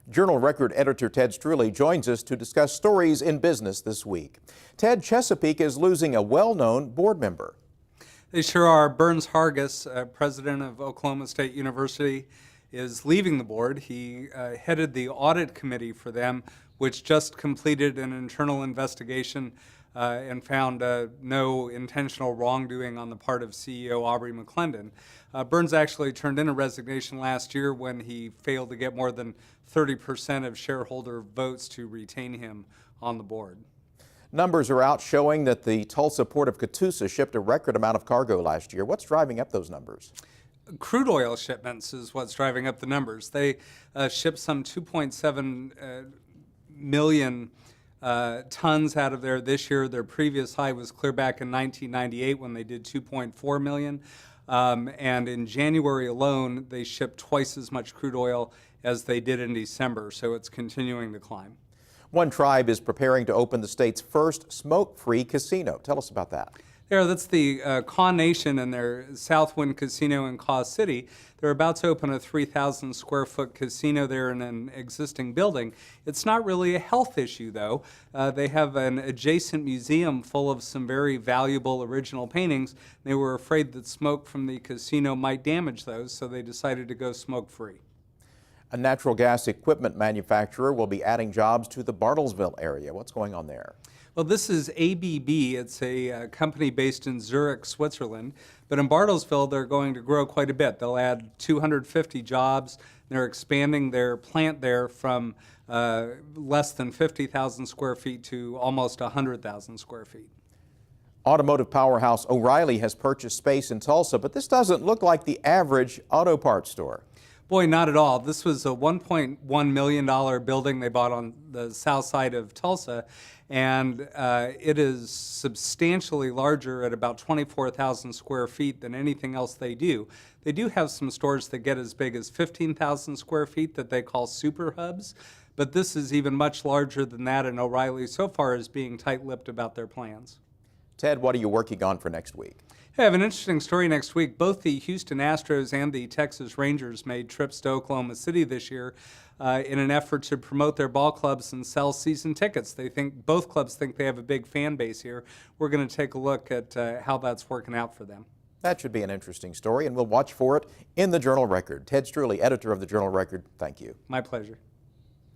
Journal Record Editor Ted Streuli joins us to discuss stories in business this week. Ted, Chesapeake is losing a well-known board member. They sure are. Burns Hargis, president of Oklahoma State University, is leaving the board. He headed the audit committee for them, which just completed an internal investigation and found no intentional wrongdoing on the part of CEO Aubrey McClendon. Burns actually turned in a resignation last year when he failed to get more than 30% of shareholder votes to retain him on the board. Numbers are out showing that the Tulsa Port of Catoosa shipped a record amount of cargo last year. What's driving up those numbers? Crude oil shipments is what's driving up the numbers. They shipped some 2.7 million tons out of there this year. Their previous high was clear back in 1998 when they did 2.4 million. And in January alone, they shipped twice as much crude oil as they did in December, so it's continuing to climb. One tribe is preparing to open the state's first smoke-free casino. Tell us about that. Yeah, that's the Kaw Nation and their Southwind Casino in Kaw City. They're about to open a 3,000 square foot casino there in an existing building. It's not really a health issue, though. They have an adjacent museum full of some very valuable original paintings. They were afraid that smoke from the casino might damage those, so they decided to go smoke-free. A natural gas equipment manufacturer will be adding jobs to the Bartlesville area. What's going on there? Well, this is ABB. It's a company based in Zurich, Switzerland. But in Bartlesville, they're going to grow quite a bit. They'll add 250 jobs. They're expanding their plant there from less than 50,000 square feet to almost 100,000 square feet. Automotive powerhouse OReilly has purchased space in Tulsa, but this doesn't look like the average auto parts store. Boy, not at all. This was a $1.1 million building they bought on the south side of Tulsa, and it is substantially larger at about 24,000 square feet than anything else they do. They do have some stores that get as big as 15,000 square feet that they call super hubs, but this is even much larger than that, and OReilly so far is being tight-lipped about their plans. Ted, what are you working on for next week? I have an interesting story next week. Both the Houston Astros and the Texas Rangers made trips to Oklahoma City this year in an effort to promote their ball clubs and sell season tickets. Both clubs think they have a big fan base here. We're going to take a look at how that's working out for them. That should be an interesting story, and we'll watch for it in the Journal Record. Ted Streuli, editor of the Journal Record, thank you. My pleasure.